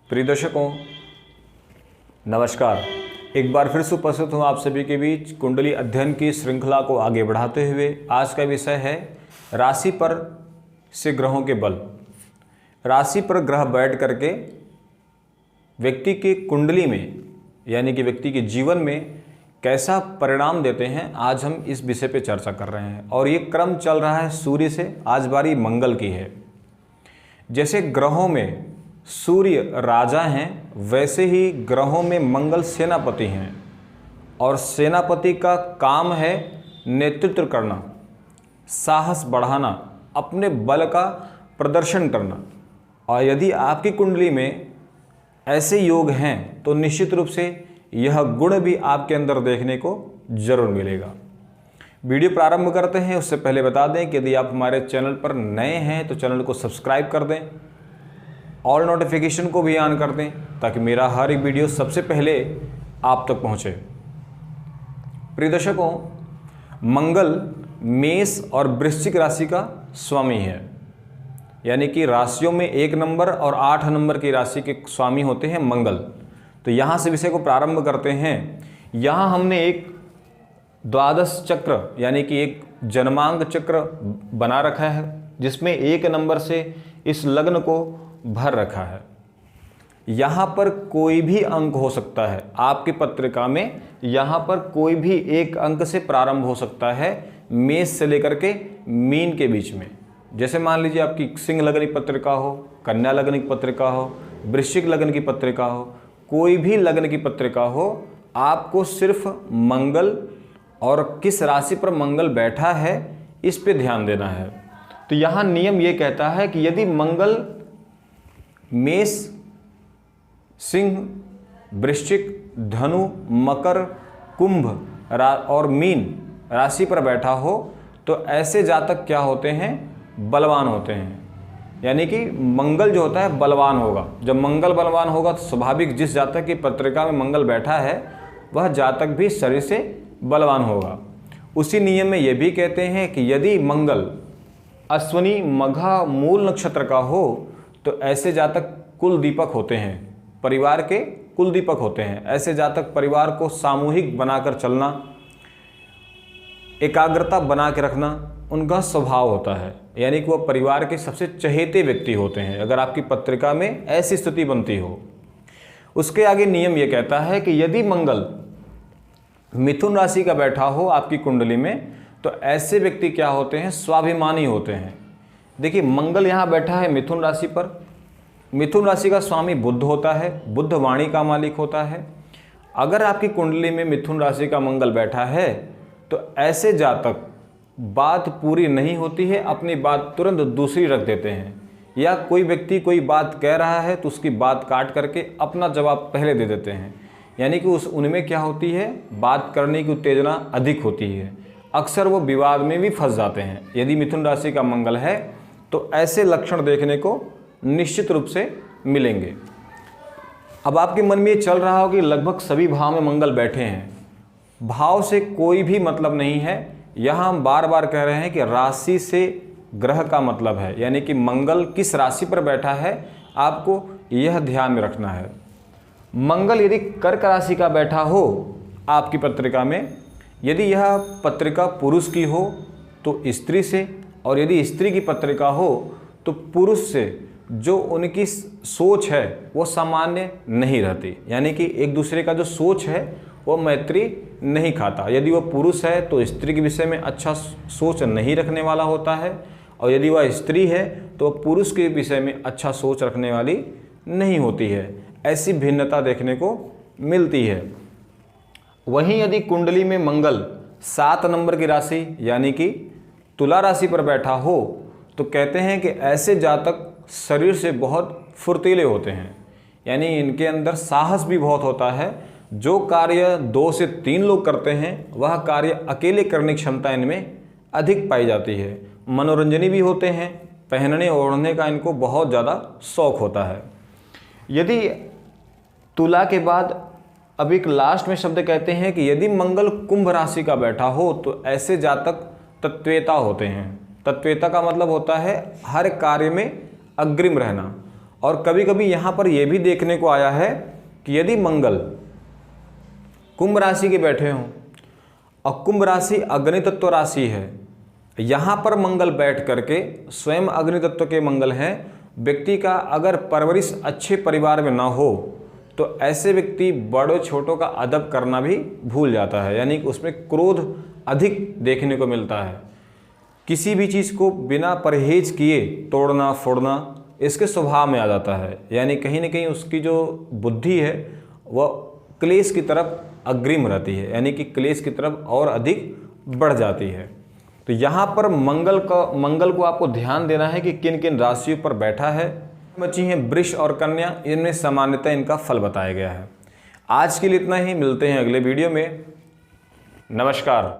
प्रिय दर्शकों नमस्कार। एक बार फिर से उपस्थित हूँ आप सभी के बीच कुंडली अध्ययन की श्रृंखला को आगे बढ़ाते हुए। आज का विषय है राशि पर से ग्रहों के बल। राशि पर ग्रह बैठ करके व्यक्ति के कुंडली में यानी कि व्यक्ति के जीवन में कैसा परिणाम देते हैं, आज हम इस विषय पे चर्चा कर रहे हैं। और ये क्रम चल रहा है सूर्य से, आज बारी मंगल की है। जैसे ग्रहों में सूर्य राजा हैं, वैसे ही ग्रहों में मंगल सेनापति हैं। और सेनापति का काम है नेतृत्व करना, साहस बढ़ाना, अपने बल का प्रदर्शन करना। और यदि आपकी कुंडली में ऐसे योग हैं तो निश्चित रूप से यह गुण भी आपके अंदर देखने को जरूर मिलेगा। वीडियो प्रारंभ करते हैं उससे पहले बता दें कि यदि आप हमारे चैनल पर नए हैं तो चैनल को सब्सक्राइब कर दें, ऑल नोटिफिकेशन को भी ऑन कर दें ताकि मेरा हर एक वीडियो सबसे पहले आप तक पहुंचे। प्रिय दर्शकों, मंगल मेष और वृश्चिक राशि का स्वामी है, यानी कि राशियों में 1 नंबर और 8 नंबर की राशि के स्वामी होते हैं मंगल। तो यहाँ से विषय को प्रारंभ करते हैं। यहाँ हमने एक द्वादश चक्र यानी कि एक जन्मांक चक्र बना रखा है, जिसमें 1 नंबर से इस लग्न को भर रखा है। यहाँ पर कोई भी अंक हो सकता है आपकी पत्रिका में, यहाँ पर कोई भी एक अंक से प्रारंभ हो सकता है, मेष से लेकर के मीन के बीच में। जैसे मान लीजिए आपकी सिंह लग्न की पत्रिका हो, कन्या लग्न की पत्रिका हो, वृश्चिक लग्न की पत्रिका हो, कोई भी लग्न की पत्रिका हो, आपको सिर्फ मंगल और किस राशि पर मंगल बैठा है इस पे ध्यान देना है। तो यहाँ नियम ये कहता है कि यदि मंगल मेष, सिंह, वृश्चिक, धनु, मकर, कुंभ और मीन राशि पर बैठा हो तो ऐसे जातक क्या होते हैं, बलवान होते हैं। यानी कि मंगल जो होता है बलवान होगा। जब मंगल बलवान होगा तो स्वाभाविक जिस जातक की पत्रिका में मंगल बैठा है वह जातक भी शरीर से बलवान होगा। उसी नियम में ये भी कहते हैं कि यदि मंगल अश्विनी, मघा, मूल नक्षत्र का हो तो ऐसे जातक कुल दीपक होते हैं, परिवार के कुल दीपक होते हैं। ऐसे जातक परिवार को सामूहिक बनाकर चलना, एकाग्रता बना के रखना उनका स्वभाव होता है, यानी कि वह परिवार के सबसे चहेते व्यक्ति होते हैं अगर आपकी पत्रिका में ऐसी स्थिति बनती हो। उसके आगे नियम यह कहता है कि यदि मंगल मिथुन राशि का बैठा हो आपकी कुंडली में तो ऐसे व्यक्ति क्या होते हैं, स्वाभिमानी होते हैं। देखिए मंगल यहाँ बैठा है मिथुन राशि पर। मिथुन राशि का स्वामी बुध होता है, बुध वाणी का मालिक होता है। अगर आपकी कुंडली में मिथुन राशि का मंगल बैठा है तो ऐसे जातक बात पूरी नहीं होती है, अपनी बात तुरंत दूसरी रख देते हैं, या कोई व्यक्ति कोई बात कह रहा है तो उसकी बात काट करके अपना जवाब पहले दे देते हैं। यानी कि उनमें क्या होती है, बात करने की उत्तेजना अधिक होती है। अक्सर वो विवाद में भी फंस जाते हैं। यदि मिथुन राशि का मंगल है तो ऐसे लक्षण देखने को निश्चित रूप से मिलेंगे। अब आपके मन में ये चल रहा हो कि लगभग सभी भाव में मंगल बैठे हैं। भाव से कोई भी मतलब नहीं है। यहाँ हम बार बार कह रहे हैं कि राशि से ग्रह का मतलब है, यानी कि मंगल किस राशि पर बैठा है आपको यह ध्यान में रखना है। मंगल यदि कर्क राशि का बैठा हो आपकी पत्रिका में, यदि यह पत्रिका पुरुष की हो तो स्त्री से, और यदि स्त्री की पत्रिका हो तो पुरुष से जो उनकी सोच है वो सामान्य नहीं रहती, यानी कि एक दूसरे का जो सोच है वो मैत्री नहीं खाता। यदि वह पुरुष है तो स्त्री के विषय में अच्छा सोच नहीं रखने वाला होता है, और यदि वह स्त्री है तो पुरुष के विषय में अच्छा सोच रखने वाली नहीं होती है। ऐसी भिन्नता देखने को मिलती है। वहीं यदि कुंडली में मंगल 7 नंबर की राशि यानी कि तुला राशि पर बैठा हो तो कहते हैं कि ऐसे जातक शरीर से बहुत फुर्तीले होते हैं, यानी इनके अंदर साहस भी बहुत होता है। जो कार्य 2 से 3 लोग करते हैं वह कार्य अकेले करने की क्षमता इनमें अधिक पाई जाती है। मनोरंजनी भी होते हैं, पहनने ओढ़ने का इनको बहुत ज़्यादा शौक होता है। यदि तुला के बाद अब एक लास्ट में शब्द कहते हैं कि यदि मंगल कुंभ राशि का बैठा हो तो ऐसे जातक तत्वेता होते हैं। तत्वेता का मतलब होता है हर कार्य में अग्रिम रहना, और कभी कभी यहाँ पर यह भी देखने को आया है कि यदि मंगल कुंभ राशि के बैठे हों और कुंभ राशि अग्नि तत्व राशि है, यहाँ पर मंगल बैठ करके स्वयं अग्नि तत्व के मंगल हैं, व्यक्ति का अगर परवरिश अच्छे परिवार में ना हो तो ऐसे व्यक्ति बड़ों छोटों का अदब करना भी भूल जाता है, यानी कि उसमें क्रोध अधिक देखने को मिलता है। किसी भी चीज़ को बिना परहेज किए तोड़ना फोड़ना इसके स्वभाव में आ जाता है, यानी कहीं ना कहीं उसकी जो बुद्धि है वह क्लेश की तरफ अग्रिम रहती है, यानी कि क्लेश की तरफ और अधिक बढ़ जाती है। तो यहाँ पर मंगल को आपको ध्यान देना है कि किन किन राशियों पर बैठा है। बची हैं वृष और कन्या, इनमें सामान्यतः इनका फल बताया गया है। आज के लिए इतना ही, मिलते हैं अगले वीडियो में। नमस्कार।